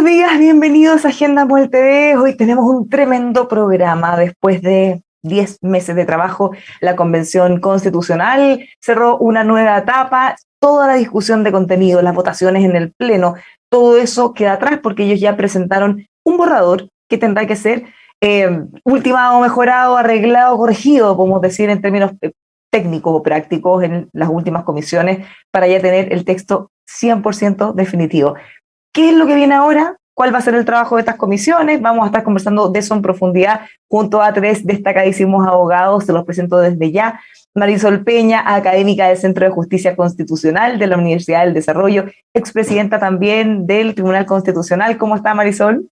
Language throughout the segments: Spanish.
días, bienvenidos a Agenda Muel TV. Hoy tenemos un tremendo programa. Después de 10 meses de trabajo, la Convención Constitucional cerró una nueva etapa. Toda la discusión de contenido, las votaciones en el Pleno, todo eso queda atrás porque ellos ya presentaron un borrador que tendrá que ser ultimado, mejorado, arreglado, corregido, podemos decir en términos técnicos o prácticos en las últimas comisiones para ya tener el texto 100% definitivo. ¿Qué es lo que viene ahora? ¿Cuál va a ser el trabajo de estas comisiones? Vamos a estar conversando de eso en profundidad junto a tres destacadísimos abogados. Se los presento desde ya. Marisol Peña, académica del Centro de Justicia Constitucional de la Universidad del Desarrollo, expresidenta también del Tribunal Constitucional. ¿Cómo está, Marisol?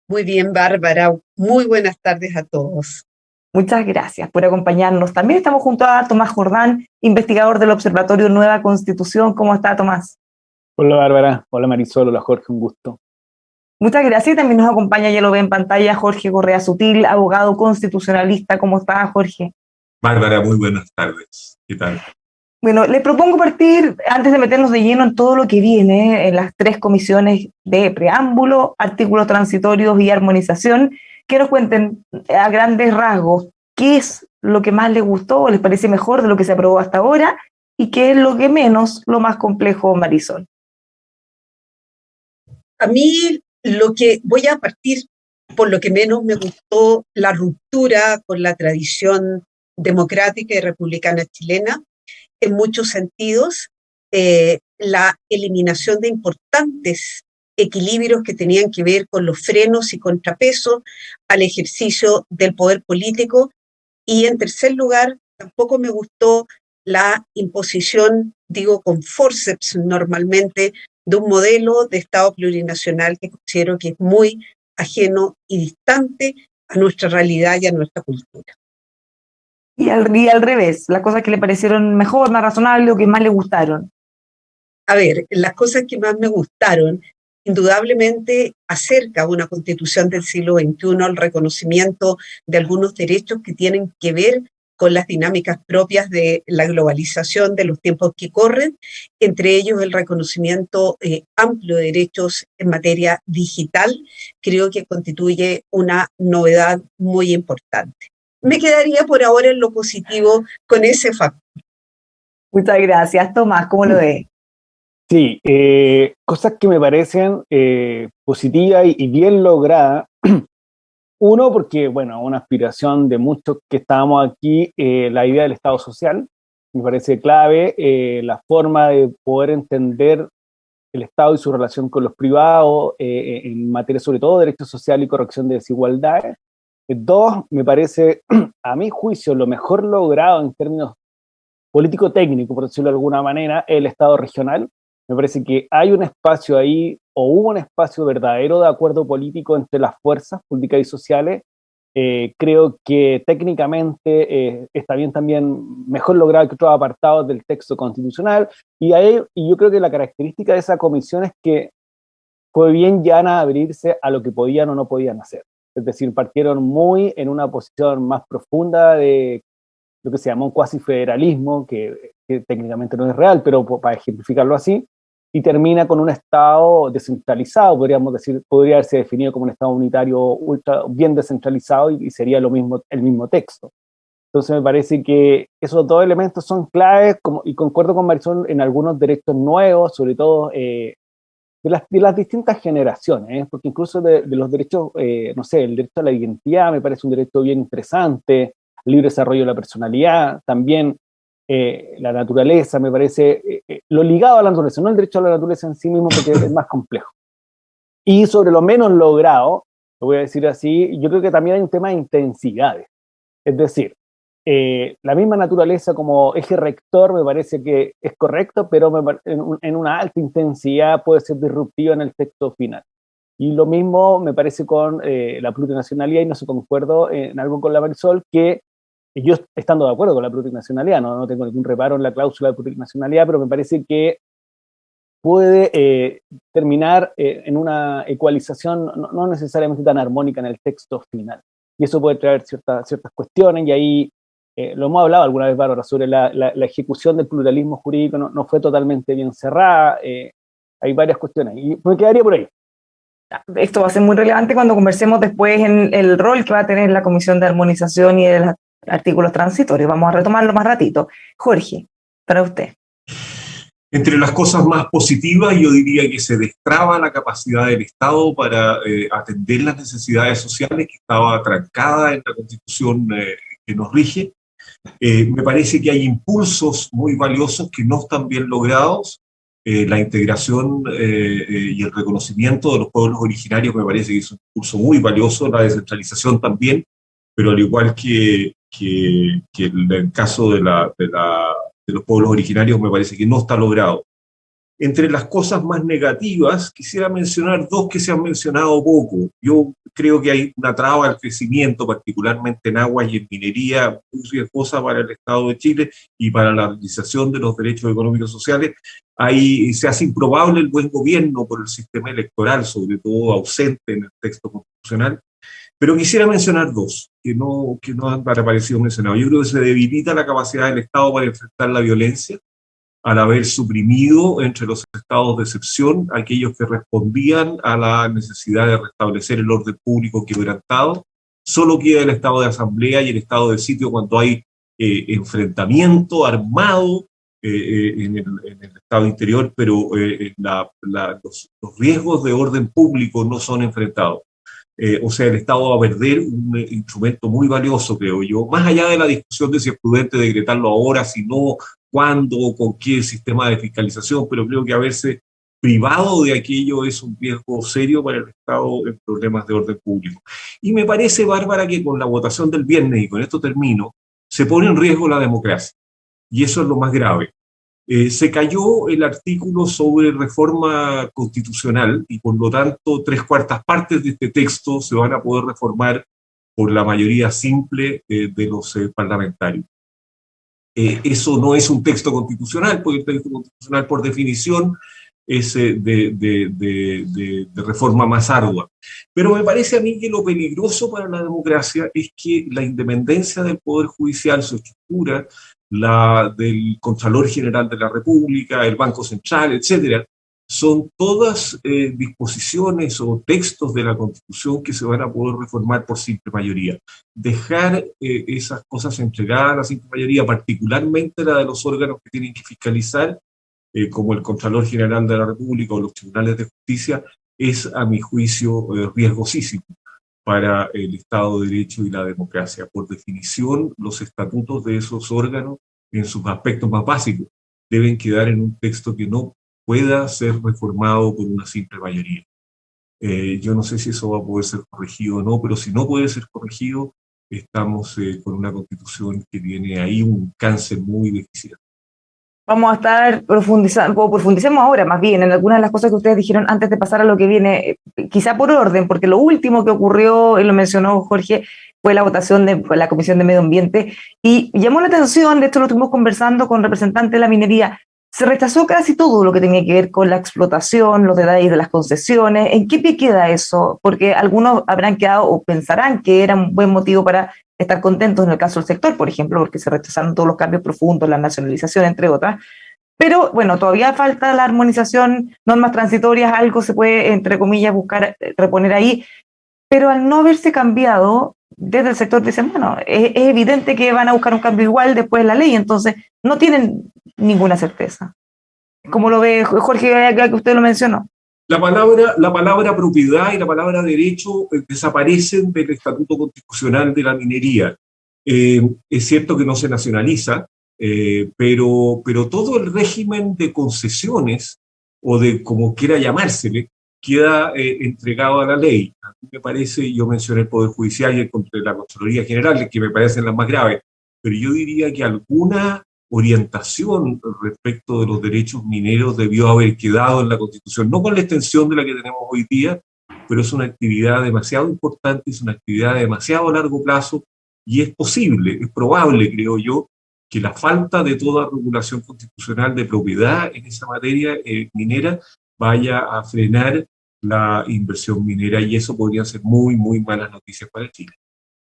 Muy bien, Bárbara. Muy buenas tardes a todos. Muchas gracias por acompañarnos. También estamos junto a Tomás Jordán, investigador del Observatorio Nueva Constitución. ¿Cómo está, Tomás? Hola Bárbara, hola Marisol, hola Jorge, un gusto. Muchas gracias. Y también nos acompaña, ya lo ve en pantalla, Jorge Correa Sutil, abogado constitucionalista. ¿Cómo está, Jorge? Bárbara, muy buenas tardes. ¿Qué tal? Bueno, le propongo partir, antes de meternos de lleno en todo lo que viene, en las tres comisiones de preámbulo, artículos transitorios y armonización, que nos cuenten a grandes rasgos qué es lo que más les gustó o les parece mejor de lo que se aprobó hasta ahora y qué es lo que menos, lo más complejo, Marisol. A mí lo que voy a partir por lo que menos me gustó, la ruptura con la tradición democrática y republicana chilena, en muchos sentidos, la eliminación de importantes equilibrios que tenían que ver con los frenos y contrapesos al ejercicio del poder político. Y en tercer lugar, tampoco me gustó la imposición, digo con forceps normalmente, de un modelo de Estado plurinacional que considero que es muy ajeno y distante a nuestra realidad y a nuestra cultura. Y al revés, las cosas que le parecieron mejor, más razonables o que más le gustaron. A ver, las cosas que más me gustaron, indudablemente acerca una constitución del siglo XXI al reconocimiento de algunos derechos que tienen que ver con las dinámicas propias de la globalización de los tiempos que corren, entre ellos el reconocimiento amplio de derechos en materia digital, creo que constituye una novedad muy importante. Me quedaría por ahora en lo positivo con ese factor. Muchas gracias, Tomás, ¿cómo lo ves? Sí, cosas que me parecen positivas y bien logradas. Uno, porque, bueno, una aspiración de muchos que estábamos aquí, la idea del Estado social, me parece clave, la forma de poder entender el Estado y su relación con los privados, en materia sobre todo de derecho social y corrección de desigualdades. Dos, me parece, a mi juicio, lo mejor logrado en términos político-técnico, por decirlo de alguna manera, el Estado regional. Me parece que hay un espacio ahí, o hubo un espacio verdadero de acuerdo político entre las fuerzas políticas y sociales. Creo que técnicamente está bien también mejor logrado que otros apartados del texto constitucional, y yo creo que la característica de esa comisión es que fue bien llana abrirse a lo que podían o no podían hacer. Es decir, partieron muy en una posición más profunda de lo que se llama un cuasi federalismo, que técnicamente no es real, pero para ejemplificarlo así, y termina con un Estado descentralizado, podríamos decir, podría haberse definido como un Estado unitario ultra, bien descentralizado, y sería lo mismo, el mismo texto. Entonces me parece que esos dos elementos son claves, y concuerdo con Marisol en algunos derechos nuevos, sobre todo de las distintas generaciones, porque incluso de los derechos, no sé, el derecho a la identidad me parece un derecho bien interesante, el libre desarrollo de la personalidad, también la naturaleza, me parece, lo ligado a la naturaleza, no el derecho a la naturaleza en sí mismo, porque es más complejo. Y sobre lo menos logrado, lo voy a decir así, yo creo que también hay un tema de intensidades, es decir, la misma naturaleza como eje rector me parece que es correcto, pero en una alta intensidad puede ser disruptiva en el texto final. Y lo mismo me parece con la plurinacionalidad, y no se concuerdo en algo con la Marisol, que yo estando de acuerdo con la plurinacionalidad, no tengo ningún reparo en la cláusula de plurinacionalidad, pero me parece que puede terminar en una ecualización no necesariamente tan armónica en el texto final. Y eso puede traer ciertas cuestiones, y ahí lo hemos hablado alguna vez, Bárbara, sobre la ejecución del pluralismo jurídico, no fue totalmente bien cerrada, hay varias cuestiones, y me quedaría por ahí. Esto va a ser muy relevante cuando conversemos después en el rol que va a tener la Comisión de Armonización y de los artículos transitorios. Vamos a retomarlo más ratito. Jorge, para usted. Entre las cosas más positivas, yo diría que se destraba la capacidad del Estado para atender las necesidades sociales que estaba trancada en la Constitución que nos rige. Me parece que hay impulsos muy valiosos que no están bien logrados. La integración y el reconocimiento de los pueblos originarios me parece que es un impulso muy valioso, la descentralización también, pero al igual que el caso de los pueblos originarios me parece que no está logrado. Entre las cosas más negativas, quisiera mencionar dos que se han mencionado poco. Yo creo que hay una traba al crecimiento, particularmente en aguas y en minería, muy riesgosa para el Estado de Chile y para la realización de los derechos económicos y sociales. Ahí se hace improbable el buen gobierno por el sistema electoral, sobre todo ausente en el texto constitucional. Pero quisiera mencionar dos que no han aparecido mencionados. Yo creo que se debilita la capacidad del Estado para enfrentar la violencia, al haber suprimido entre los estados de excepción aquellos que respondían a la necesidad de restablecer el orden público quebrantado. Solo queda el estado de asamblea y el estado de sitio cuando hay enfrentamiento armado en el estado interior, pero los riesgos de orden público no son enfrentados. O sea, el Estado va a perder un instrumento muy valioso, creo yo, más allá de la discusión de si es prudente decretarlo ahora, si no, cuándo, con qué sistema de fiscalización, pero creo que haberse privado de aquello es un riesgo serio para el Estado en problemas de orden público. Y me parece, Bárbara, que con la votación del viernes, y con esto termino, se pone en riesgo la democracia, y eso es lo más grave. Se cayó el artículo sobre reforma constitucional y por lo tanto 3/4 partes de este texto se van a poder reformar por la mayoría simple de los parlamentarios. Eso no es un texto constitucional, porque el texto constitucional por definición es de reforma más ardua. Pero me parece a mí que lo peligroso para la democracia es que la independencia del Poder Judicial, su estructura, la del Contralor General de la República, el Banco Central, etcétera, son todas disposiciones o textos de la Constitución que se van a poder reformar por simple mayoría. Dejar esas cosas entregadas a la simple mayoría, particularmente la de los órganos que tienen que fiscalizar, como el Contralor General de la República o los tribunales de justicia, es a mi juicio riesgosísimo para el Estado de Derecho y la democracia. Por definición, los estatutos de esos órganos, en sus aspectos más básicos, deben quedar en un texto que no pueda ser reformado por una simple mayoría. Yo no sé si eso va a poder ser corregido o no, pero si no puede ser corregido, estamos con una constitución que tiene ahí un cáncer muy deficiente. Vamos a estar profundizando, o profundicemos ahora más bien en algunas de las cosas que ustedes dijeron antes de pasar a lo que viene, quizá por orden, porque lo último que ocurrió, y lo mencionó Jorge, fue la votación de la Comisión de Medio Ambiente, y llamó la atención, de esto lo estuvimos conversando con representantes de la minería, se rechazó casi todo lo que tenía que ver con la explotación, los detalles de las concesiones. ¿En qué pie queda eso? Porque algunos habrán quedado o pensarán que era un buen motivo para estar contentos en el caso del sector, por ejemplo, porque se rechazaron todos los cambios profundos, la nacionalización, entre otras. Pero bueno, todavía falta la armonización, normas transitorias, algo se puede, entre comillas, buscar reponer ahí. Pero al no haberse cambiado, desde el sector dicen, bueno, es evidente que van a buscar un cambio igual después de la ley, entonces no tienen ninguna certeza. ¿Cómo lo ve Jorge, ya que usted lo mencionó? La palabra propiedad y la palabra derecho desaparecen del Estatuto Constitucional de la Minería. Es cierto que no se nacionaliza, pero todo el régimen de concesiones, o de como quiera llamársele, queda entregado a la ley. A mí me parece, yo mencioné el Poder Judicial y la Contraloría General, que me parecen las más graves, pero yo diría que alguna orientación respecto de los derechos mineros debió haber quedado en la Constitución, no con la extensión de la que tenemos hoy día, pero es una actividad demasiado importante, es una actividad de demasiado largo plazo, y es posible, es probable, creo yo, que la falta de toda regulación constitucional de propiedad en esa materia minera vaya a frenar la inversión minera, y eso podría ser muy, muy malas noticias para Chile.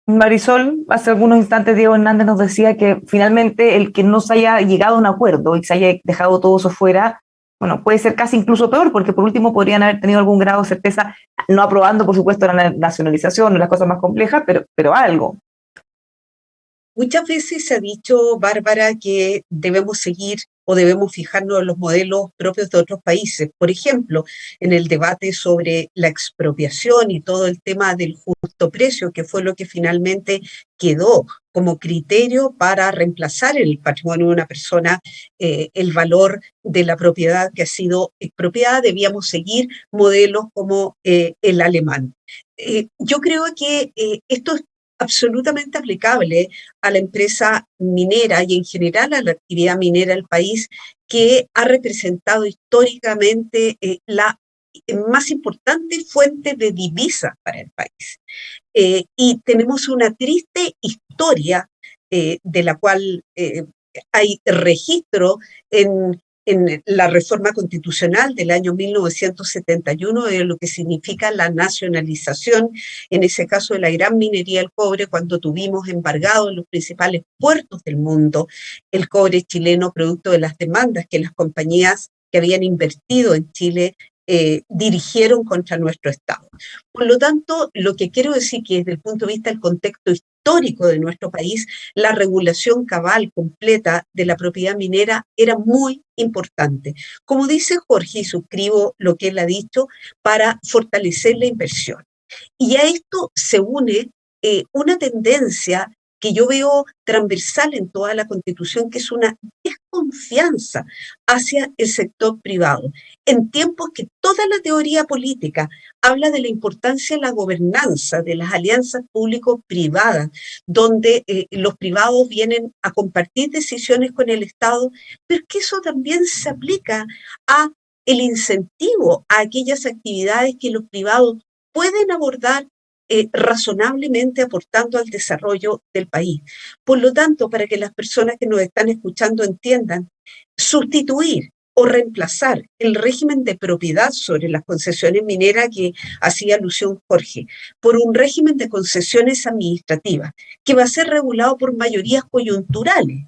Marisol, hace algunos instantes Diego Hernández nos decía que finalmente el que no se haya llegado a un acuerdo y se haya dejado todo eso fuera bueno, puede ser casi incluso peor, porque por último podrían haber tenido algún grado de certeza, no aprobando, por supuesto, la nacionalización o las cosas más complejas, pero algo. Muchas veces se ha dicho, Bárbara, que debemos seguir o debemos fijarnos en los modelos propios de otros países. Por ejemplo, en el debate sobre la expropiación y todo el tema del justo precio, que fue lo que finalmente quedó como criterio para reemplazar en el patrimonio de una persona el valor de la propiedad que ha sido expropiada, debíamos seguir modelos como el alemán. Yo creo que esto es absolutamente aplicable a la empresa minera y en general a la actividad minera del país, que ha representado históricamente la más importante fuente de divisas para el país. Y tenemos una triste historia de la cual hay registro en la reforma constitucional del año 1971 de lo que significa la nacionalización, en ese caso de la gran minería del cobre, cuando tuvimos embargado en los principales puertos del mundo el cobre chileno, producto de las demandas que las compañías que habían invertido en Chile dirigieron contra nuestro Estado. Por lo tanto, lo que quiero decir que desde el punto de vista del contexto histórico de nuestro país, la regulación cabal completa de la propiedad minera era muy importante. Como dice Jorge, y suscribo lo que él ha dicho, para fortalecer la inversión. Y a esto se une una tendencia que yo veo transversal en toda la Constitución, que es una desconfianza hacia el sector privado. En tiempos que toda la teoría política habla de la importancia de la gobernanza, de las alianzas público-privadas, donde los privados vienen a compartir decisiones con el Estado, pero que eso también se aplica a el incentivo a aquellas actividades que los privados pueden abordar razonablemente aportando al desarrollo del país. Por lo tanto, para que las personas que nos están escuchando entiendan, sustituir o reemplazar el régimen de propiedad sobre las concesiones mineras que hacía alusión Jorge, por un régimen de concesiones administrativas que va a ser regulado por mayorías coyunturales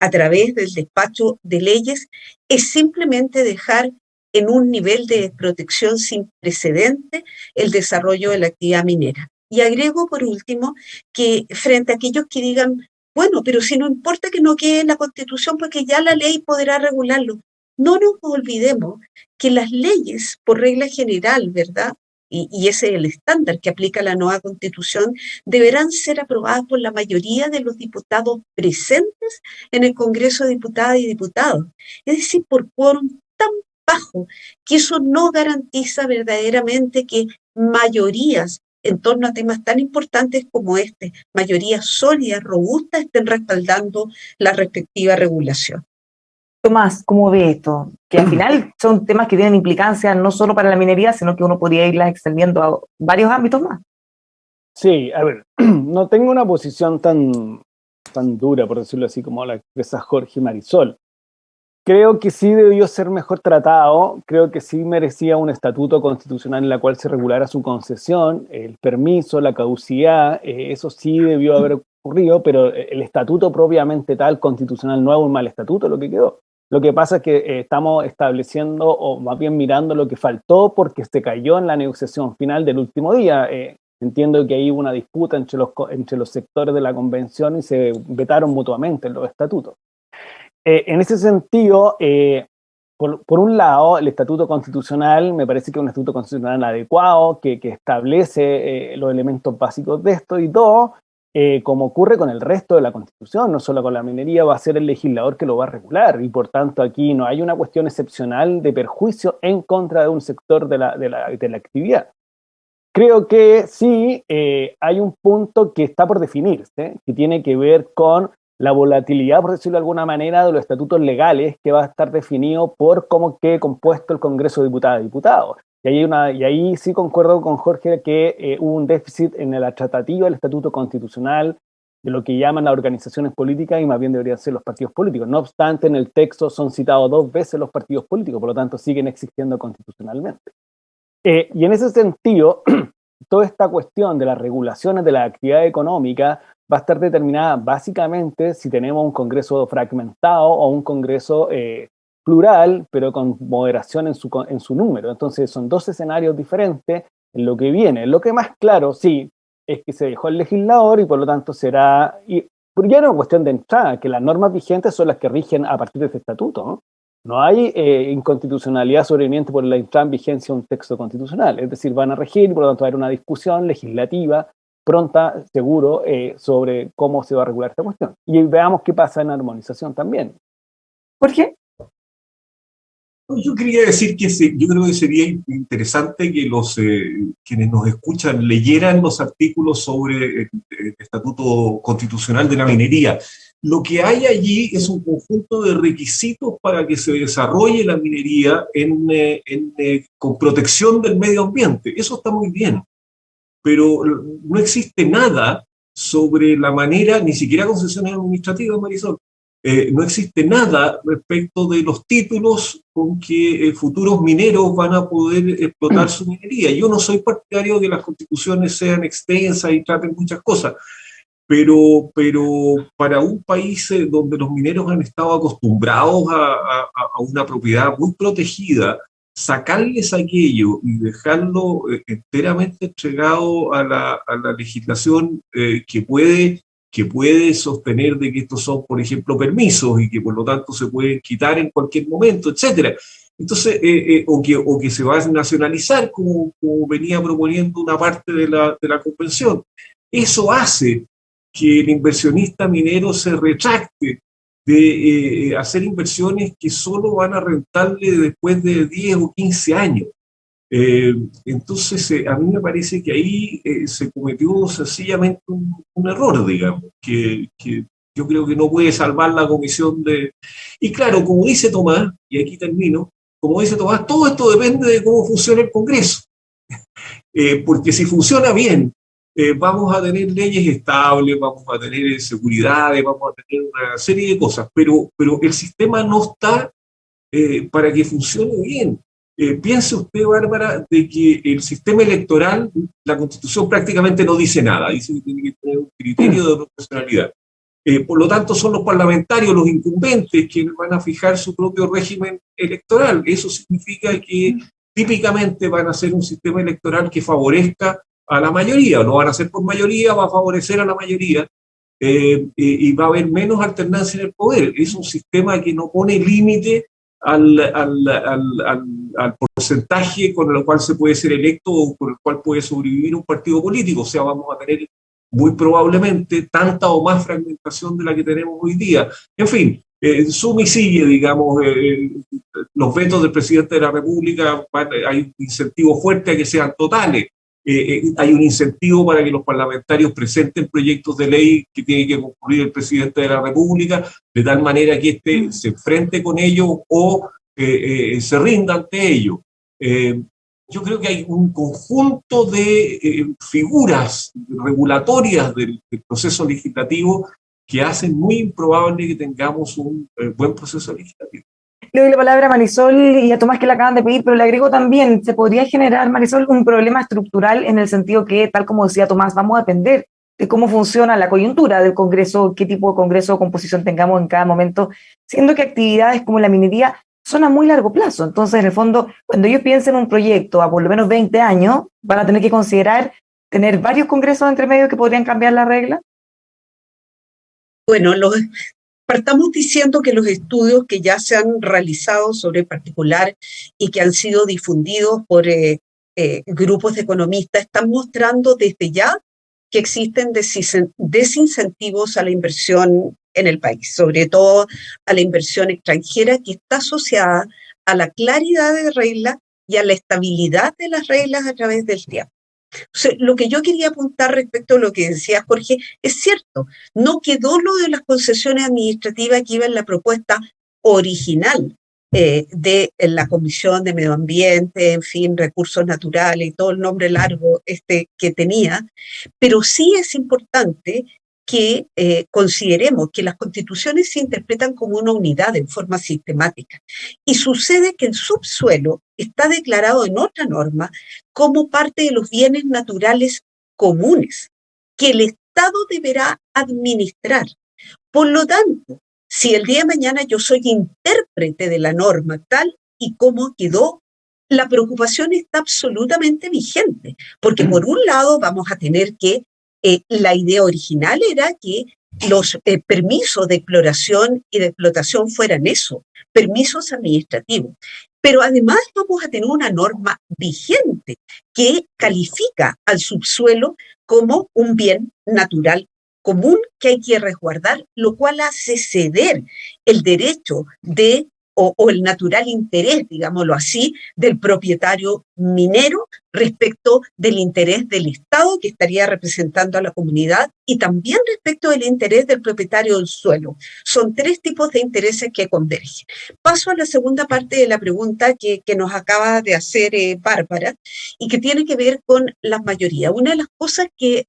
a través del despacho de leyes, es simplemente dejar en un nivel de protección sin precedente el desarrollo de la actividad minera. Y agrego por último que frente a aquellos que digan, bueno, pero si no importa que no quede en la Constitución porque ya la ley podrá regularlo. No nos olvidemos que las leyes, por regla general, ¿verdad? Y ese es el estándar que aplica la nueva Constitución, deberán ser aprobadas por la mayoría de los diputados presentes en el Congreso de Diputadas y Diputados. Es decir, por quórum tan bajo, que eso no garantiza verdaderamente que mayorías en torno a temas tan importantes como este, mayorías sólidas, robustas, estén respaldando la respectiva regulación. Tomás, ¿cómo ve esto? Que al final son temas que tienen implicancia no solo para la minería, sino que uno podría irlas extendiendo a varios ámbitos más. Sí, a ver, no tengo una posición tan dura, por decirlo así, como la expresa Jorge Marisol. Creo que sí debió ser mejor tratado, creo que sí merecía un estatuto constitucional en la cual se regulara su concesión, el permiso, la caducidad, eso sí debió haber ocurrido, pero el estatuto propiamente tal, constitucional, no es un mal estatuto lo que quedó. Lo que pasa es que estamos estableciendo, o más bien mirando lo que faltó porque se cayó en la negociación final del último día. Entiendo que ahí hubo una disputa entre los sectores de la convención y se vetaron mutuamente los estatutos. En ese sentido, por un lado, el estatuto constitucional me parece que es un estatuto constitucional adecuado, que establece los elementos básicos de esto, y dos, como ocurre con el resto de la Constitución, no solo con la minería, va a ser el legislador que lo va a regular, y por tanto aquí no hay una cuestión excepcional de perjuicio en contra de un sector de la actividad. Creo que sí hay un punto que está por definirse, que tiene que ver con la volatilidad, por decirlo de alguna manera, de los estatutos legales, que va a estar definido por cómo quede compuesto el Congreso de Diputadas y Diputados. Y ahí sí concuerdo con Jorge que hubo un déficit en la tratativa del estatuto constitucional de lo que llaman las organizaciones políticas y más bien deberían ser los partidos políticos. No obstante, en el texto son citados 2 veces los partidos políticos, por lo tanto siguen existiendo constitucionalmente. Y en ese sentido, toda esta cuestión de las regulaciones de la actividad económica va a estar determinada básicamente si tenemos un Congreso fragmentado o un Congreso plural, pero con moderación en su número. Entonces son dos escenarios diferentes en lo que viene. Lo que más claro, sí, es que se dejó el legislador y por lo tanto será... Pero ya no es cuestión de entrada, que las normas vigentes son las que rigen a partir de este estatuto, ¿no? No hay inconstitucionalidad sobreviviente por la entrada en vigencia de un texto constitucional. Es decir, van a regir, por lo tanto va a haber una discusión legislativa pronta, seguro, sobre cómo se va a regular esta cuestión. Y veamos qué pasa en armonización también. Jorge. Yo quería decir que yo creo que sería interesante que quienes nos escuchan leyeran los artículos sobre el Estatuto Constitucional de la Minería. Lo que hay allí es un conjunto de requisitos para que se desarrolle la minería con protección del medio ambiente. Eso está muy bien, pero no existe nada sobre la manera, ni siquiera concesiones administrativas, Marisol. No existe nada respecto de los títulos con que futuros mineros van a poder explotar su minería. Yo no soy partidario de que las constituciones sean extensas y traten muchas cosas, pero para un país donde los mineros han estado acostumbrados a una propiedad muy protegida, sacarles aquello y dejarlo enteramente entregado a la legislación que puede sostener de que estos son, por ejemplo, permisos y que por lo tanto se pueden quitar en cualquier momento, etcétera. Entonces, o que se va a nacionalizar, como venía proponiendo una parte de la convención. Eso hace que el inversionista minero se retracte de hacer inversiones que solo van a rentarle después de 10 o 15 años. Entonces, a mí me parece que ahí se cometió sencillamente un error, digamos, que yo creo que no puede salvar la comisión de... Y claro, como dice Tomás, y aquí termino, como dice Tomás, todo esto depende de cómo funciona el Congreso. Porque si funciona bien, vamos a tener leyes estables, vamos a tener seguridades, vamos a tener una serie de cosas, pero el sistema no está para que funcione bien. Piense usted, Bárbara, de que el sistema electoral, la Constitución prácticamente no dice nada, dice que tiene que tener un criterio de proporcionalidad. Por lo tanto, son los parlamentarios, los incumbentes, quienes van a fijar su propio régimen electoral. Eso significa que típicamente van a ser un sistema electoral que favorezca a la mayoría, no van a ser por mayoría, va a favorecer a la mayoría, y va a haber menos alternancia en el poder. Es un sistema que no pone límite al porcentaje con el cual se puede ser electo o con el cual puede sobrevivir un partido político. O sea, vamos a tener muy probablemente tanta o más fragmentación de la que tenemos hoy día. En fin, suma y sigue, digamos, los vetos del presidente de la República, hay un incentivo fuerte a que sean totales. Hay un incentivo para que los parlamentarios presenten proyectos de ley que tiene que concluir el presidente de la República, de tal manera que éste se enfrente con ellos o se rinda ante ellos. Yo creo que hay un conjunto de figuras regulatorias del proceso legislativo que hacen muy improbable que tengamos un buen proceso legislativo. Le doy la palabra a Marisol y a Tomás, que la acaban de pedir, pero le agrego también, se podría generar, Marisol, un problema estructural en el sentido que, tal como decía Tomás, vamos a depender de cómo funciona la coyuntura del Congreso, qué tipo de Congreso o composición tengamos en cada momento, siendo que actividades como la minería son a muy largo plazo. Entonces, en el fondo, cuando ellos piensen en un proyecto a por lo menos 20 años, van a tener que considerar tener varios congresos entre medio que podrían cambiar la regla. Bueno, partamos diciendo que los estudios que ya se han realizado sobre el particular y que han sido difundidos por grupos de economistas están mostrando desde ya que existen desincentivos a la inversión en el país, sobre todo a la inversión extranjera, que está asociada a la claridad de reglas y a la estabilidad de las reglas a través del tiempo. O sea, lo que yo quería apuntar respecto a lo que decía Jorge, es cierto, no quedó lo de las concesiones administrativas que iba en la propuesta original de la Comisión de Medio Ambiente, en fin, recursos naturales y todo el nombre largo que tenía, pero sí es importante que consideremos que las constituciones se interpretan como una unidad en forma sistemática. Y sucede que el subsuelo está declarado en otra norma como parte de los bienes naturales comunes, que el Estado deberá administrar. Por lo tanto, si el día de mañana yo soy intérprete de la norma tal y como quedó, la preocupación está absolutamente vigente, porque por un lado vamos a tener que, la idea original era que los permisos de exploración y de explotación fueran eso, permisos administrativos. Pero además vamos a tener una norma vigente que califica al subsuelo como un bien natural común que hay que resguardar, lo cual hace ceder el derecho de o el natural interés, digámoslo así, del propietario minero respecto del interés del Estado que estaría representando a la comunidad y también respecto del interés del propietario del suelo. Son tres tipos de intereses que convergen. Paso a la segunda parte de la pregunta que nos acaba de hacer Bárbara y que tiene que ver con las mayorías. Una de las cosas que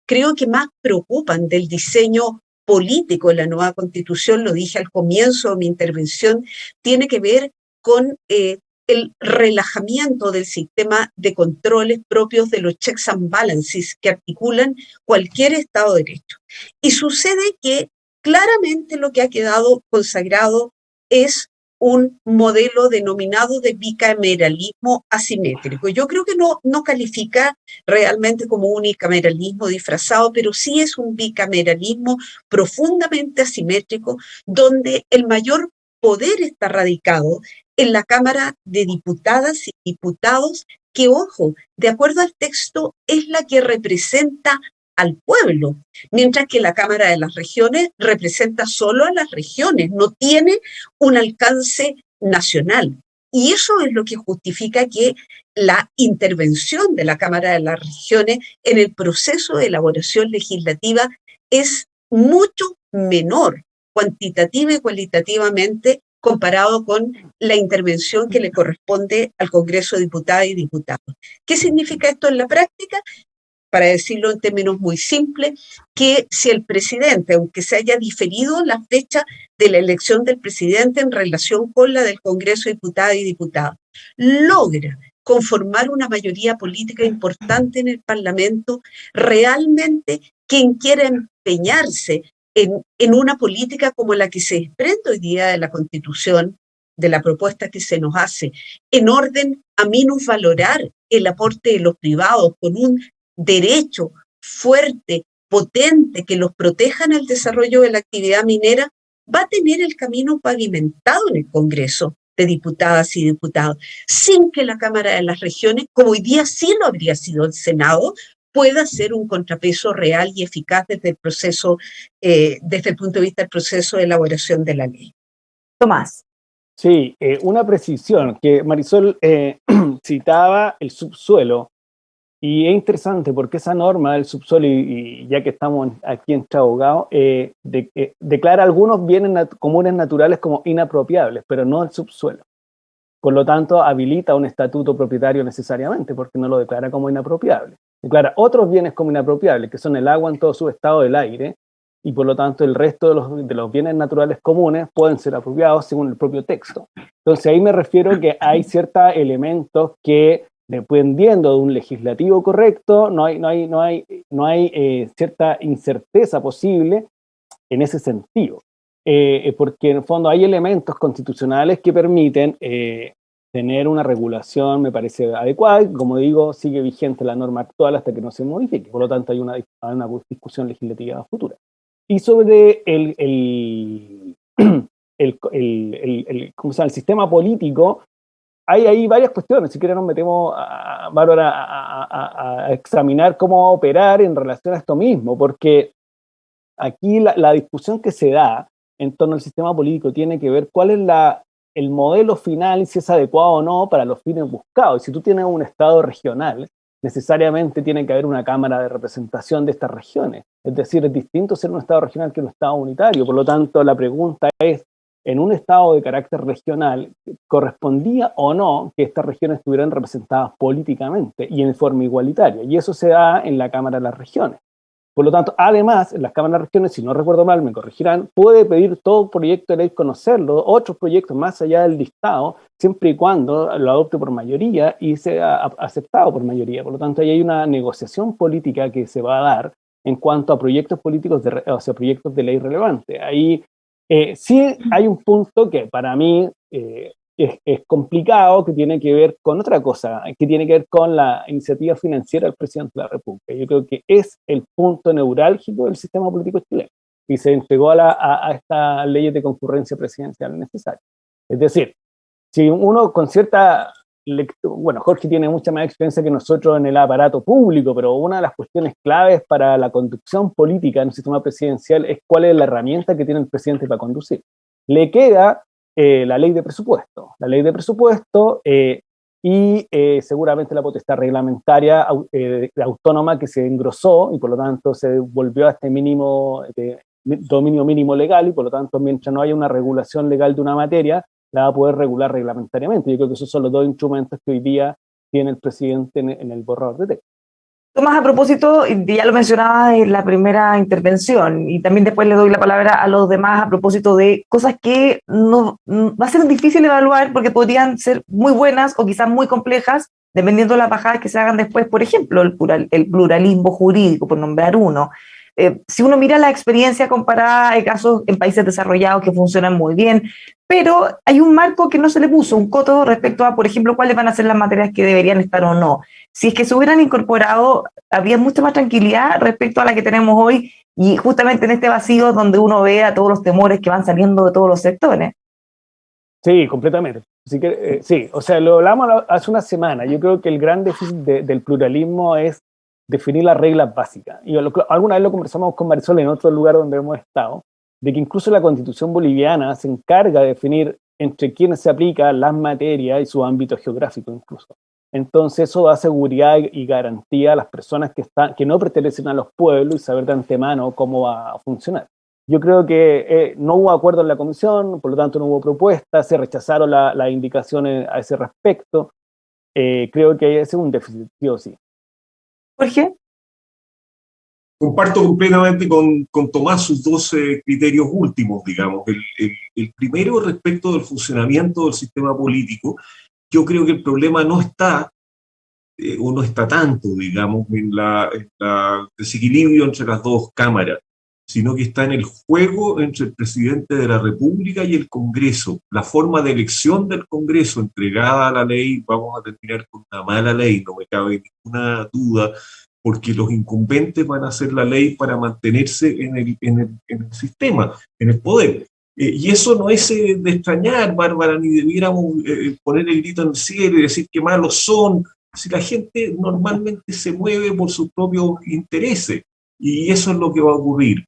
creo que más preocupan del diseño político de la nueva Constitución, lo dije al comienzo de mi intervención, tiene que ver con el relajamiento del sistema de controles propios de los checks and balances que articulan cualquier Estado de Derecho. Y sucede que claramente lo que ha quedado consagrado es un modelo denominado de bicameralismo asimétrico. Yo creo que no califica realmente como unicameralismo disfrazado, pero sí es un bicameralismo profundamente asimétrico, donde el mayor poder está radicado en la Cámara de Diputadas y Diputados, que, ojo, de acuerdo al texto, es la que representa al pueblo, mientras que la Cámara de las Regiones representa solo a las regiones, no tiene un alcance nacional. Y eso es lo que justifica que la intervención de la Cámara de las Regiones en el proceso de elaboración legislativa es mucho menor, cuantitativa y cualitativamente, comparado con la intervención que le corresponde al Congreso de Diputadas y Diputados. ¿Qué significa esto en la práctica? Para decirlo en términos muy simples, que si el presidente, aunque se haya diferido la fecha de la elección del presidente en relación con la del Congreso de Diputadas y Diputados, logra conformar una mayoría política importante en el Parlamento, realmente quien quiera empeñarse en una política como la que se desprende hoy día de la Constitución, de la propuesta que se nos hace, en orden a minusvalorar el aporte de los privados con un derecho fuerte, potente, que los proteja en el desarrollo de la actividad minera, va a tener el camino pavimentado en el Congreso de Diputadas y Diputados, sin que la Cámara de las Regiones, como hoy día sí lo habría sido el Senado, pueda ser un contrapeso real y eficaz desde el proceso, desde el punto de vista del proceso de elaboración de la ley. Tomás. Sí, una precisión, que Marisol citaba el subsuelo, y es interesante porque esa norma del subsuelo, y ya que estamos aquí entre abogados, declara algunos bienes comunes naturales como inapropiables, pero no el subsuelo. Por lo tanto, habilita un estatuto propietario necesariamente, porque no lo declara como inapropiable. Declara otros bienes como inapropiables, que son el agua en todo su estado del aire, y por lo tanto el resto de los bienes naturales comunes pueden ser apropiados según el propio texto. Entonces ahí me refiero que hay ciertos elementos que, dependiendo de un legislativo correcto, no hay cierta incerteza posible en ese sentido. Porque en el fondo hay elementos constitucionales que permiten tener una regulación, me parece adecuada, y como digo, sigue vigente la norma actual hasta que no se modifique, por lo tanto hay una discusión legislativa futura. Y sobre ¿cómo se llama? El sistema político, hay ahí varias cuestiones. Si quieren nos metemos, Bárbara, a examinar cómo va a operar en relación a esto mismo, porque aquí la discusión que se da en torno al sistema político tiene que ver cuál es el modelo final y si es adecuado o no para los fines buscados. Y si tú tienes un Estado regional, necesariamente tiene que haber una Cámara de Representación de estas regiones. Es decir, es distinto ser un Estado regional que un Estado unitario. Por lo tanto, la pregunta es, en un Estado de carácter regional, ¿correspondía o no que estas regiones estuvieran representadas políticamente y en forma igualitaria? Y eso se da en la Cámara de las Regiones. Por lo tanto, además, en las cámaras de regiones, si no recuerdo mal, me corregirán, puede pedir todo proyecto de ley conocerlo, otros proyectos más allá del listado, siempre y cuando lo adopte por mayoría y sea aceptado por mayoría. Por lo tanto, ahí hay una negociación política que se va a dar en cuanto a proyectos políticos, o sea, proyectos de ley relevantes. Ahí Sí hay un punto que para mí es complicado, que tiene que ver con otra cosa, que tiene que ver con la iniciativa financiera del presidente de la República. Yo creo que es el punto neurálgico del sistema político chileno y se entregó a estas leyes de concurrencia presidencial necesaria. Es decir, si uno con cierta lectura, bueno, Jorge tiene mucha más experiencia que nosotros en el aparato público, pero una de las cuestiones claves para la conducción política en un sistema presidencial es cuál es la herramienta que tiene el presidente para conducir. Le queda la ley de presupuesto. La ley de presupuesto y seguramente la potestad reglamentaria autónoma que se engrosó y por lo tanto se volvió a este mínimo, dominio mínimo legal y por lo tanto mientras no haya una regulación legal de una materia, la va a poder regular reglamentariamente. Yo creo que esos son los dos instrumentos que hoy día tiene el presidente en el borrador de texto. Tomás, a propósito, ya lo mencionaba en la primera intervención y también después le doy la palabra a los demás a propósito de cosas que no va a ser difícil evaluar porque podrían ser muy buenas o quizás muy complejas dependiendo de las bajadas que se hagan después. Por ejemplo, el pluralismo jurídico, por nombrar uno. Si uno mira la experiencia comparada, hay casos en países desarrollados que funcionan muy bien, pero hay un marco que no se le puso, un coto respecto a, por ejemplo, cuáles van a ser las materias que deberían estar o no. Si es que se hubieran incorporado, habría mucha más tranquilidad respecto a la que tenemos hoy y justamente en este vacío donde uno ve a todos los temores que van saliendo de todos los sectores. Sí, completamente. Así que, sí, o sea, lo hablamos hace una semana. Yo creo que el gran déficit del pluralismo es definir las reglas básicas. Y alguna vez lo conversamos con Marisol en otro lugar donde hemos estado, de que incluso la Constitución boliviana se encarga de definir entre quiénes se aplican las materias y su ámbito geográfico incluso. Entonces eso da seguridad y garantía a las personas que no pertenecen a los pueblos y saber de antemano cómo va a funcionar. Yo creo que no hubo acuerdo en la comisión, por lo tanto no hubo propuesta, se rechazaron las indicaciones a ese respecto. Creo que ese es un déficit, sí o sí. Jorge. Comparto completamente con Tomás sus dos criterios últimos, digamos. El primero respecto del funcionamiento del sistema político. Yo creo que el problema no está, o no está tanto, digamos, en el desequilibrio entre las dos cámaras, sino que está en el juego entre el presidente de la República y el Congreso. La forma de elección del Congreso entregada a la ley, vamos a terminar con una mala ley, no me cabe ninguna duda, porque los incumbentes van a hacer la ley para mantenerse en el sistema, en el poder. Y eso no es de extrañar, Bárbara, ni debiéramos poner el grito en el cielo y decir que malos son, si la gente normalmente se mueve por sus propios intereses, y eso es lo que va a ocurrir.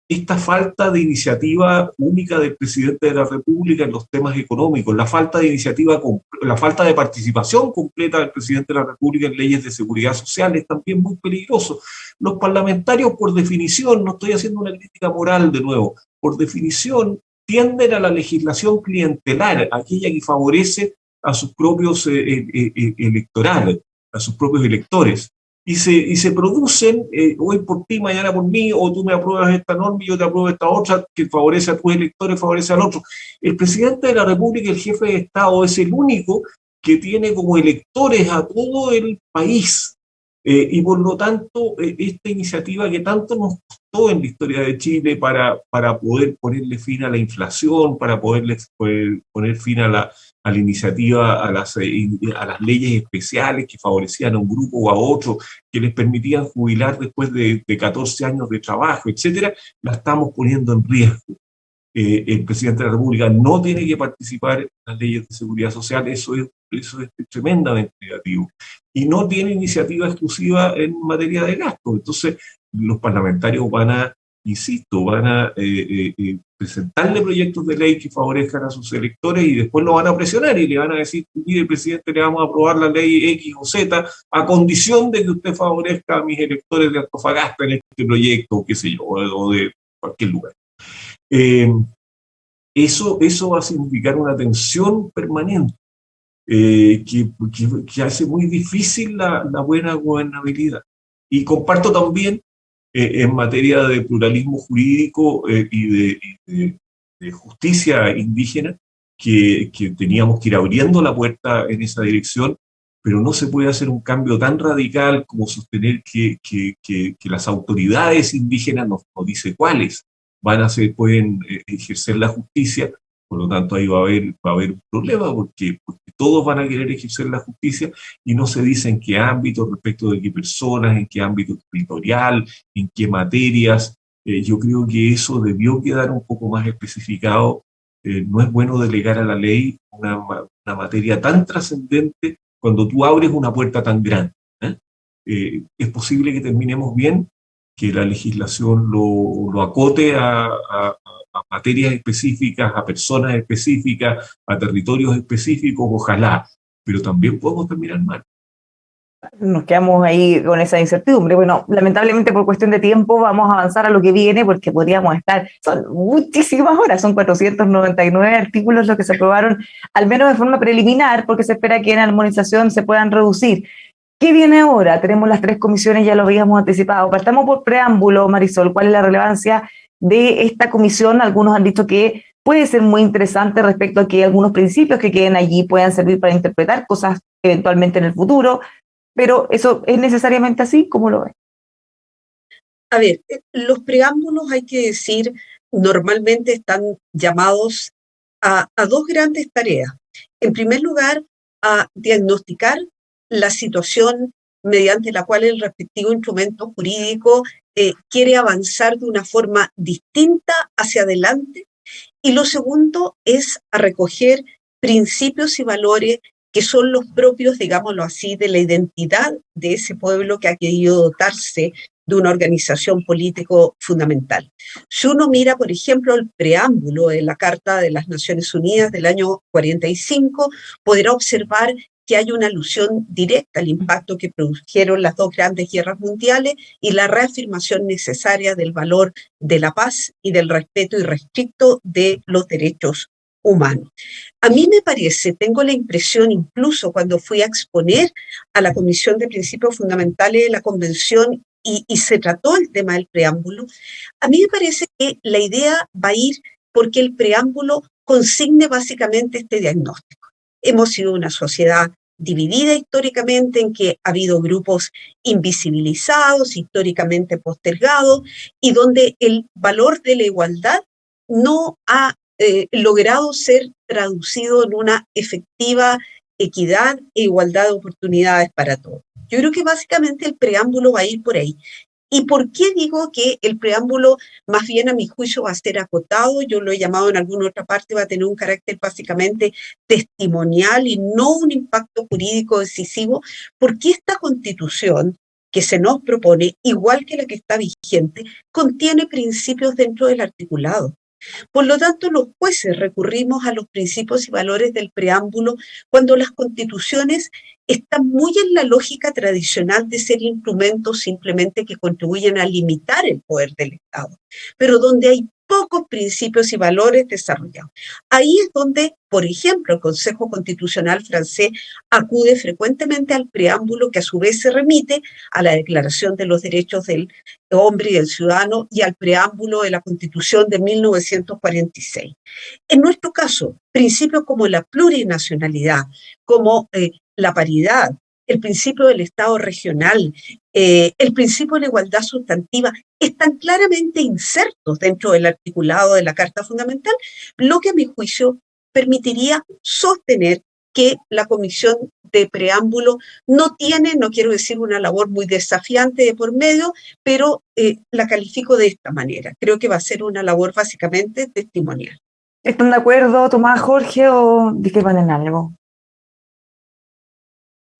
Esta falta de iniciativa única del presidente de la República en los temas económicos, la falta de iniciativa, la falta de participación completa del presidente de la República en leyes de seguridad social es también muy peligroso. Los parlamentarios, por definición, no estoy haciendo una crítica moral de nuevo, por definición tienden a la legislación clientelar, aquella que favorece a sus propios electorales, a sus propios electores. Y se producen, hoy por ti, mañana por mí, o tú me apruebas esta norma y yo te apruebo esta otra, que favorece a tus electores, favorece al otro. El presidente de la República, el jefe de Estado, es el único que tiene como electores a todo el país. Y por lo tanto, esta iniciativa que tanto nos costó en la historia de Chile para poder ponerle fin a la inflación, para poder poner fin a la iniciativa, a las leyes especiales que favorecían a un grupo o a otro, que les permitían jubilar después de 14 años de trabajo, etcétera, la estamos poniendo en riesgo. El presidente de la República no tiene que participar en las leyes de seguridad social, eso es tremendamente negativo. Y no tiene iniciativa exclusiva en materia de gasto. Entonces, los parlamentarios van a presentarle proyectos de ley que favorezcan a sus electores y después lo van a presionar y le van a decir, mire, presidente, le vamos a aprobar la ley X o Z a condición de que usted favorezca a mis electores de Antofagasta en este proyecto, o qué sé yo, o de cualquier lugar. Eso va a significar una tensión permanente que hace muy difícil la buena gobernabilidad. Y comparto también en materia de pluralismo jurídico y de justicia indígena que teníamos que ir abriendo la puerta en esa dirección, pero no se puede hacer un cambio tan radical como sostener que las autoridades indígenas nos dicen cuáles. pueden ejercer la justicia. Por lo tanto, ahí va a haber un problema porque todos van a querer ejercer la justicia y no se dice en qué ámbito, respecto de qué personas, en qué ámbito territorial, en qué materias. Yo creo que eso debió quedar un poco más especificado. No es bueno delegar a la ley una materia tan trascendente cuando tú abres una puerta tan grande. Es posible que terminemos bien, que la legislación lo acote a materias específicas, a personas específicas, a territorios específicos, ojalá, pero también podemos terminar mal. Nos quedamos ahí con esa incertidumbre. Bueno, lamentablemente por cuestión de tiempo vamos a avanzar a lo que viene porque podríamos estar, son muchísimas horas, son 499 artículos los que se aprobaron, al menos de forma preliminar, porque se espera que en armonización se puedan reducir. ¿Qué viene ahora? Tenemos las 3 comisiones, ya lo habíamos anticipado. Partamos por preámbulo, Marisol. ¿Cuál es la relevancia de esta comisión? Algunos han dicho que puede ser muy interesante respecto a que algunos principios que queden allí puedan servir para interpretar cosas eventualmente en el futuro, pero ¿eso es necesariamente así? ¿Cómo lo ves? A ver, los preámbulos, hay que decir, normalmente están llamados a 2 grandes tareas. En primer lugar, a diagnosticar la situación mediante la cual el respectivo instrumento jurídico quiere avanzar de una forma distinta hacia adelante. Y lo segundo es a recoger principios y valores que son los propios, digámoslo así, de la identidad de ese pueblo que ha querido dotarse de una organización político fundamental. Si uno mira, por ejemplo, el preámbulo de la Carta de las Naciones Unidas del año 45, podrá observar que hay una alusión directa al impacto que produjeron las 2 grandes guerras mundiales y la reafirmación necesaria del valor de la paz y del respeto irrestricto de los derechos humanos. A mí me parece, tengo la impresión, incluso cuando fui a exponer a la Comisión de Principios Fundamentales de la Convención y se trató el tema del preámbulo, a mí me parece que la idea va a ir porque el preámbulo consigne básicamente este diagnóstico. Hemos sido una sociedad dividida históricamente, en que ha habido grupos invisibilizados, históricamente postergados, y donde el valor de la igualdad no ha logrado ser traducido en una efectiva equidad e igualdad de oportunidades para todos. Yo creo que básicamente el preámbulo va a ir por ahí. ¿Y por qué digo que el preámbulo, más bien a mi juicio, va a ser acotado? Yo lo he llamado en alguna otra parte, va a tener un carácter básicamente testimonial y no un impacto jurídico decisivo, porque esta Constitución que se nos propone, igual que la que está vigente, contiene principios dentro del articulado. Por lo tanto, los jueces recurrimos a los principios y valores del preámbulo cuando las constituciones están muy en la lógica tradicional de ser instrumentos simplemente que contribuyen a limitar el poder del Estado, pero donde hay pocos principios y valores desarrollados. Ahí es donde, por ejemplo, el Consejo Constitucional francés acude frecuentemente al preámbulo, que a su vez se remite a la Declaración de los Derechos del Hombre y del Ciudadano y al preámbulo de la Constitución de 1946. En nuestro caso, principios como la plurinacionalidad, como la paridad, el principio del Estado regional, el principio de la igualdad sustantiva, están claramente insertos dentro del articulado de la Carta Fundamental, lo que a mi juicio permitiría sostener que la Comisión de Preámbulo no tiene, no quiero decir una labor muy desafiante de por medio, pero la califico de esta manera. Creo que va a ser una labor básicamente testimonial. ¿Están de acuerdo, Tomás, Jorge, o discrepan en algo?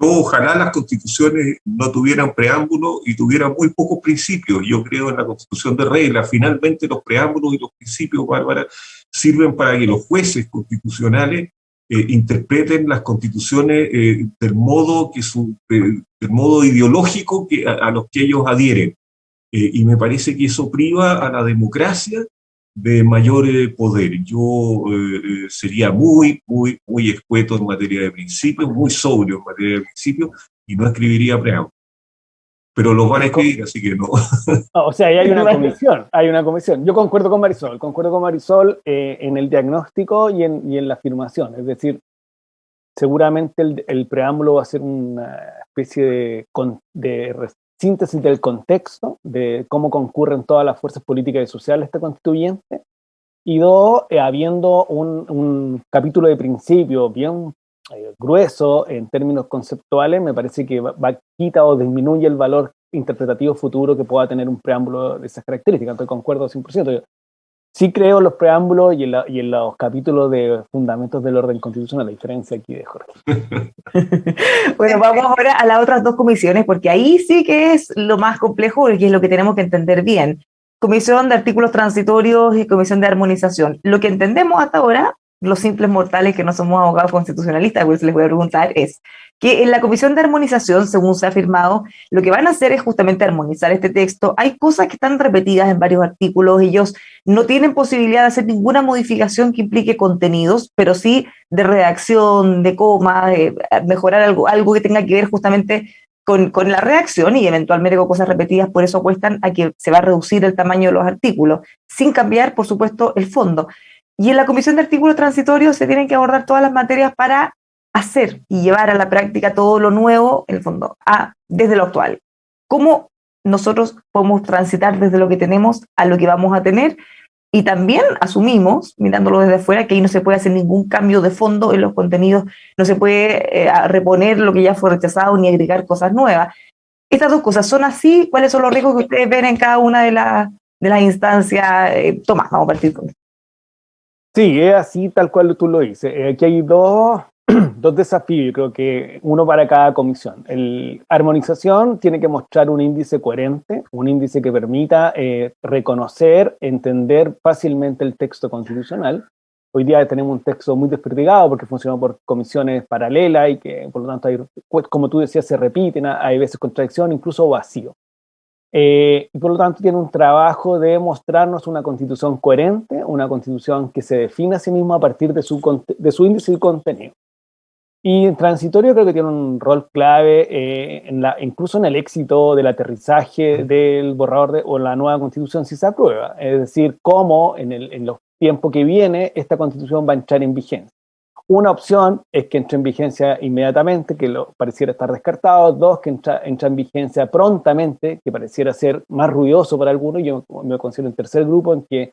Ojalá las constituciones no tuvieran preámbulos y tuvieran muy pocos principios. Yo creo en la constitución de reglas. Finalmente los preámbulos y los principios, Bárbara, sirven para que los jueces constitucionales interpreten las constituciones del modo ideológico a los que ellos adhieren. Y me parece que eso priva a la democracia de mayor poder. Yo sería muy escueto en materia de principios, muy sobrio en materia de principios, y no escribiría preámbulos. Pero los van a escribir, así que no. O sea, hay una comisión. Yo concuerdo con Marisol en el diagnóstico y en la afirmación. Es decir, seguramente el preámbulo va a ser una especie de síntesis del contexto, de cómo concurren todas las fuerzas políticas y sociales esta constituyente, y dos, habiendo un capítulo de principio bien grueso en términos conceptuales, me parece que quita o disminuye el valor interpretativo futuro que pueda tener un preámbulo de esas características. Entonces concuerdo 100%. Yo sí creo en los preámbulos y en los capítulos de fundamentos del orden constitucional, la diferencia aquí de Jorge. Bueno, vamos ahora a las otras dos comisiones, porque ahí sí que es lo más complejo y es lo que tenemos que entender bien. Comisión de artículos transitorios y comisión de armonización. Lo que entendemos hasta ahora, los simples mortales que no somos abogados constitucionalistas, por eso les voy a preguntar, es que en la comisión de armonización, según se ha afirmado, lo que van a hacer es justamente armonizar este texto. Hay cosas que están repetidas en varios artículos, ellos no tienen posibilidad de hacer ninguna modificación que implique contenidos, pero sí de redacción, de coma, de mejorar algo que tenga que ver justamente con la redacción y eventualmente con cosas repetidas, por eso apuestan a que se va a reducir el tamaño de los artículos, sin cambiar, por supuesto, el fondo. Y en la comisión de artículos transitorios se tienen que abordar todas las materias para hacer y llevar a la práctica todo lo nuevo, en el fondo, desde lo actual. ¿Cómo nosotros podemos transitar desde lo que tenemos a lo que vamos a tener? Y también asumimos, mirándolo desde afuera, que ahí no se puede hacer ningún cambio de fondo en los contenidos, no se puede reponer lo que ya fue rechazado ni agregar cosas nuevas. Estas dos cosas son así. ¿Cuáles son los riesgos que ustedes ven en cada una de las instancias? Tomás, vamos a partir con esto. Sí, es así tal cual tú lo dices. Aquí hay dos desafíos, yo creo que uno para cada comisión. La armonización tiene que mostrar un índice coherente, un índice que permita reconocer, entender fácilmente el texto constitucional. Hoy día tenemos un texto muy desperdigado porque funcionó por comisiones paralelas y que por lo tanto, como tú decías, se repiten, hay veces contradicción, incluso vacío. Y por lo tanto tiene un trabajo de mostrarnos una constitución coherente, una constitución que se define a sí misma a partir de su índice y contenido. Y el transitorio creo que tiene un rol clave incluso en el éxito del aterrizaje del borrador o la nueva constitución si se aprueba. Es decir, cómo en los tiempos que viene esta constitución va a entrar en vigencia. Una opción es que entre en vigencia inmediatamente, que pareciera estar descartado. Dos, que entra en vigencia prontamente, que pareciera ser más ruidoso para algunos. Yo me considero en tercer grupo, en que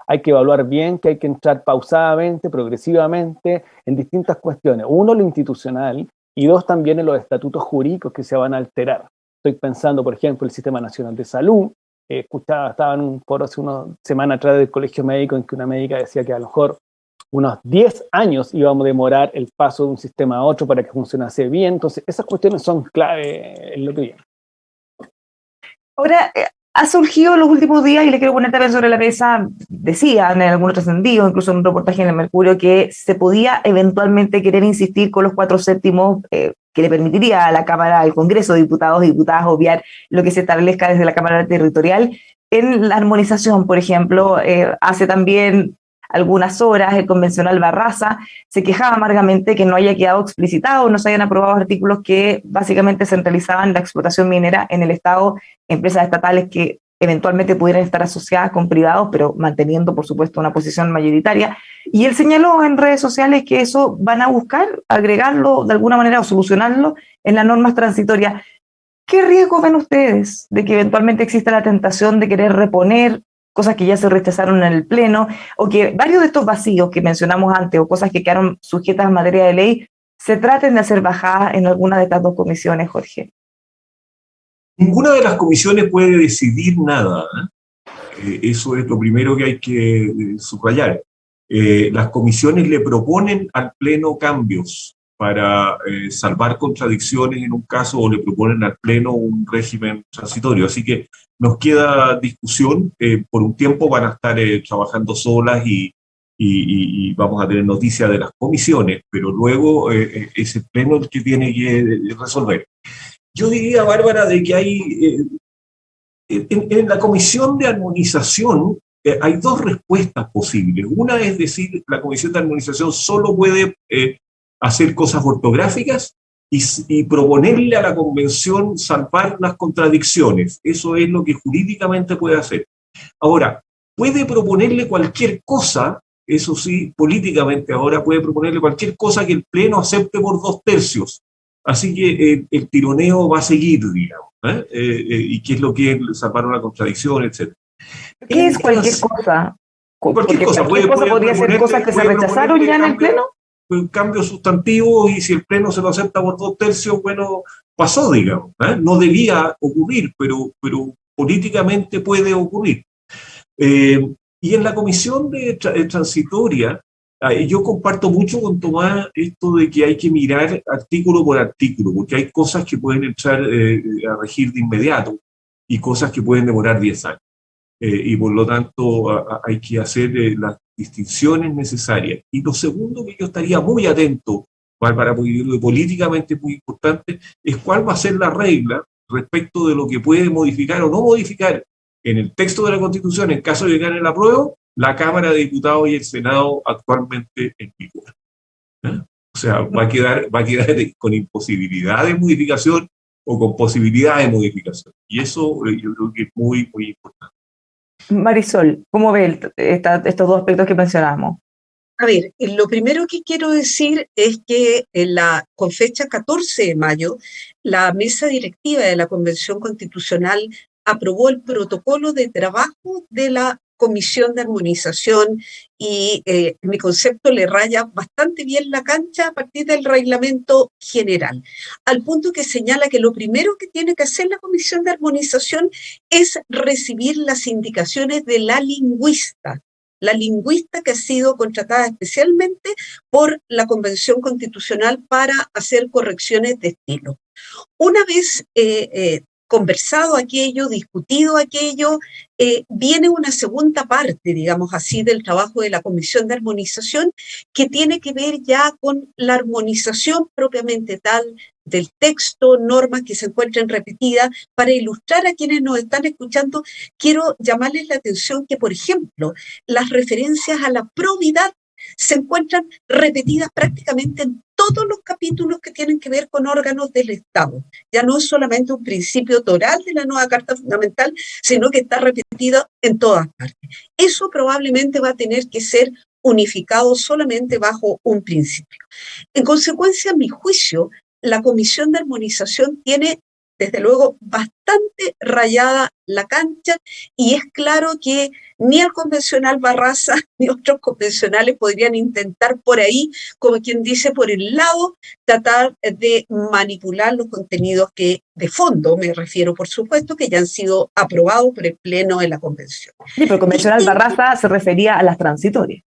hay que evaluar bien, que hay que entrar pausadamente, progresivamente, en distintas cuestiones. Uno, lo institucional, y dos, también en los estatutos jurídicos que se van a alterar. Estoy pensando, por ejemplo, el Sistema Nacional de Salud. Estaba en un foro hace una semana atrás del Colegio Médico en que una médica decía que a lo mejor unos 10 años íbamos a demorar el paso de un sistema a otro para que funcionase bien. Entonces, esas cuestiones son clave en lo que viene. Ahora, ha surgido en los últimos días, y le quiero poner también sobre la mesa, decían en algún otro sentido, incluso en un reportaje en el Mercurio, que se podía eventualmente querer insistir con los 4/7 que le permitiría a la Cámara, al Congreso de Diputados y Diputadas obviar lo que se establezca desde la Cámara Territorial. En la armonización, por ejemplo, hace también algunas horas el convencional Barraza se quejaba amargamente que no haya quedado explicitado, no se hayan aprobado artículos que básicamente centralizaban la explotación minera en el Estado, empresas estatales que eventualmente pudieran estar asociadas con privados, pero manteniendo, por supuesto, una posición mayoritaria. Y él señaló en redes sociales que eso van a buscar agregarlo de alguna manera o solucionarlo en las normas transitorias. ¿Qué riesgo ven ustedes de que eventualmente exista la tentación de querer reponer cosas que ya se rechazaron en el Pleno, o que varios de estos vacíos que mencionamos antes, o cosas que quedaron sujetas en materia de ley, se traten de hacer bajadas en alguna de estas dos comisiones, Jorge? Ninguna de las comisiones puede decidir nada. Eso es lo primero que hay que subrayar. Las comisiones le proponen al Pleno cambios para salvar contradicciones en un caso, o le proponen al Pleno un régimen transitorio. Así que nos queda discusión. Por un tiempo van a estar trabajando solas y vamos a tener noticias de las comisiones, pero luego es el Pleno el que tiene que resolver. Yo diría, Bárbara, de que hay en la comisión de armonización hay dos respuestas posibles. Una es decir, la comisión de armonización solo puede hacer cosas ortográficas y proponerle a la convención salvar las contradicciones. Eso es lo que jurídicamente puede hacer. Ahora, puede proponerle cualquier cosa, eso sí, políticamente ahora puede proponerle cualquier cosa que el Pleno acepte por 2/3. Así que el tironeo va a seguir, digamos. Y qué es lo que es salvar una contradicción, etc. ¿Qué es cualquier cosa? Cualquier cosa. Cualquier cosa podría ser cosas que se rechazaron ya en el Pleno. Cambios sustantivos, y si el Pleno se lo acepta por 2/3, bueno, pasó, digamos. No debía ocurrir, pero políticamente puede ocurrir. Y en la comisión transitoria, yo comparto mucho con Tomás esto de que hay que mirar artículo por artículo, porque hay cosas que pueden entrar a regir de inmediato y cosas que pueden demorar 10 años. Y por lo tanto hay que hacer las distinciones necesarias. Y lo segundo que yo estaría muy atento, Bárbara, porque políticamente es muy importante, es cuál va a ser la regla respecto de lo que puede modificar o no modificar en el texto de la Constitución, en caso de que gane el apruebo, la Cámara de Diputados y el Senado actualmente en vigor. O sea, va a quedar con imposibilidad de modificación o con posibilidad de modificación. Y eso yo creo que es muy, muy importante. Marisol, ¿cómo ve estos dos aspectos que mencionamos? A ver, lo primero que quiero decir es que con fecha 14 de mayo, la mesa directiva de la Convención Constitucional aprobó el protocolo de trabajo de la Comisión de Armonización y mi concepto le raya bastante bien la cancha a partir del reglamento general, al punto que señala que lo primero que tiene que hacer la Comisión de Armonización es recibir las indicaciones de la lingüista que ha sido contratada especialmente por la Convención Constitucional para hacer correcciones de estilo. Una vez conversado aquello, discutido aquello, viene una segunda parte, digamos así, del trabajo de la Comisión de Armonización, que tiene que ver ya con la armonización propiamente tal del texto, normas que se encuentren repetidas. Para ilustrar a quienes nos están escuchando, quiero llamarles la atención que, por ejemplo, las referencias a la probidad se encuentran repetidas prácticamente en todos los capítulos que tienen que ver con órganos del Estado. Ya no es solamente un principio toral de la nueva Carta Fundamental, sino que está repetido en todas partes. Eso probablemente va a tener que ser unificado solamente bajo un principio. En consecuencia, a mi juicio, la Comisión de Armonización tiene, desde luego, bastante rayada la cancha, y es claro que ni el convencional Barraza ni otros convencionales podrían intentar por ahí, como quien dice, por el lado, tratar de manipular los contenidos que, de fondo, me refiero, por supuesto, que ya han sido aprobados por el Pleno de la Convención. Sí, pero el convencional Barraza se refería a las transitorias.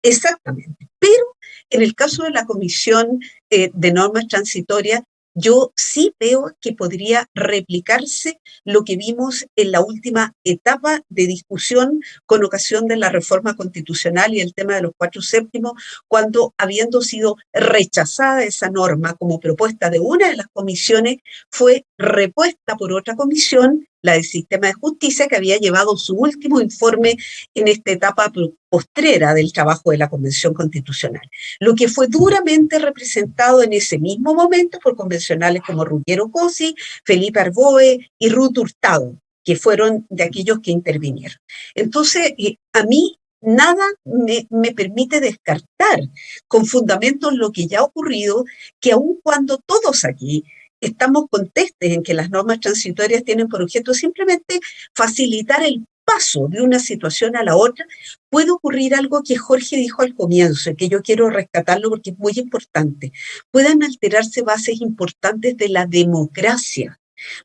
Exactamente. Pero en el caso de la Comisión de Normas Transitorias, yo sí veo que podría replicarse lo que vimos en la última etapa de discusión con ocasión de la reforma constitucional y el tema de los 4/7, cuando, habiendo sido rechazada esa norma como propuesta de una de las comisiones, fue repuesta por otra comisión, la del Sistema de Justicia, que había llevado su último informe en esta etapa postrera del trabajo de la Convención Constitucional, lo que fue duramente representado en ese mismo momento por convencionales como Ruggiero Cosi, Felipe Arboe y Ruth Hurtado, que fueron de aquellos que intervinieron. Entonces, a mí nada me permite descartar con fundamentos lo que ya ha ocurrido, que aun cuando todos aquí estamos contestes en que las normas transitorias tienen por objeto simplemente facilitar el paso de una situación a la otra, puede ocurrir algo que Jorge dijo al comienzo y que yo quiero rescatarlo porque es muy importante. Pueden alterarse bases importantes de la democracia.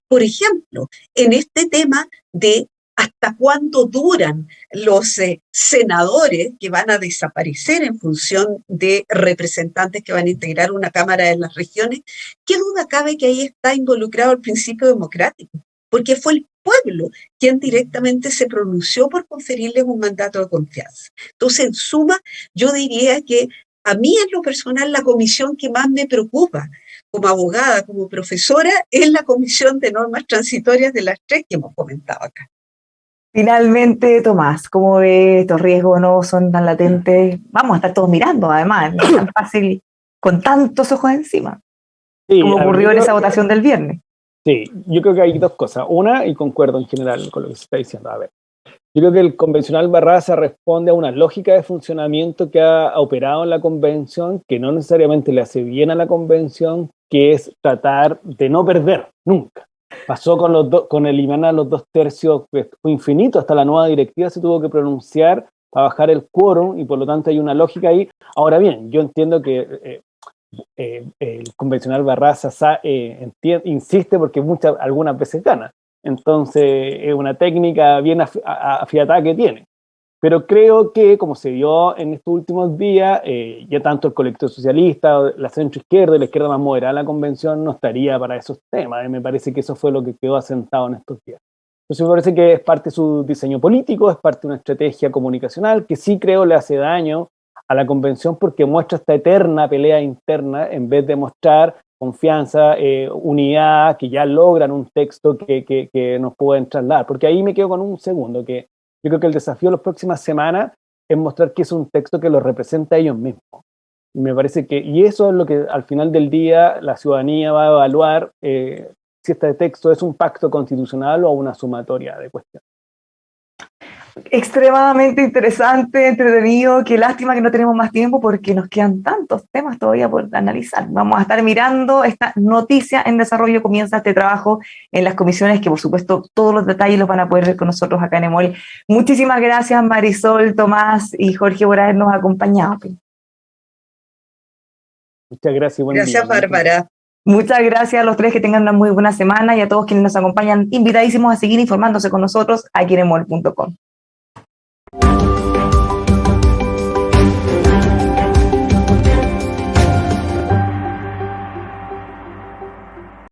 Por ejemplo, en este tema de hasta cuándo duran los senadores que van a desaparecer en función de representantes que van a integrar una Cámara de las Regiones, ¿qué duda cabe que ahí está involucrado el principio democrático? Porque fue el pueblo quien directamente se pronunció por conferirles un mandato de confianza. Entonces, en suma, yo diría que a mí en lo personal la comisión que más me preocupa como abogada, como profesora, es la Comisión de Normas Transitorias de las 3 que hemos comentado acá. Finalmente, Tomás, ¿cómo ves? Estos riesgos no son tan latentes. Vamos a estar todos mirando, además, no es tan fácil con tantos ojos encima, sí, como ocurrió en esa votación del viernes. Sí, yo creo que hay dos cosas. Una, y concuerdo en general con lo que se está diciendo. A ver, yo creo que el convencional Barraza responde a una lógica de funcionamiento que ha operado en la convención, que no necesariamente le hace bien a la convención, que es tratar de no perder nunca. Pasó con eliminar los 2/3, pues, fue infinito, hasta la nueva directiva se tuvo que pronunciar para bajar el quórum y por lo tanto hay una lógica ahí. Ahora bien, yo entiendo que el convencional Barraza insiste porque algunas veces gana. Entonces es una técnica bien afiatada que tiene. Pero creo que, como se vio en estos últimos días, ya tanto el colectivo socialista, la centroizquierda y la izquierda más moderada de la convención no estaría para esos temas. Me parece que eso fue lo que quedó asentado en estos días. Entonces me parece que es parte de su diseño político, es parte de una estrategia comunicacional que sí creo le hace daño a la convención porque muestra esta eterna pelea interna en vez de mostrar confianza, unidad, que ya logran un texto que nos pueden trasladar. Porque ahí me quedo con un segundo, que yo creo que el desafío de las próximas semanas es mostrar que es un texto que los representa a ellos mismos. Y me parece y eso es lo que al final del día la ciudadanía va a evaluar si este texto es un pacto constitucional o una sumatoria de cuestiones. Extremadamente interesante, entretenido. Qué lástima que no tenemos más tiempo porque nos quedan tantos temas todavía por analizar. Vamos a estar mirando esta noticia en desarrollo. Comienza este trabajo en las comisiones que, por supuesto, todos los detalles los van a poder ver con nosotros acá en EMOL. Muchísimas gracias, Marisol, Tomás y Jorge, por habernos acompañado. Muchas gracias. Gracias, Bárbara. Muchas gracias a los tres, que tengan una muy buena semana, y a todos quienes nos acompañan, invitadísimos a seguir informándose con nosotros aquí en emol.com.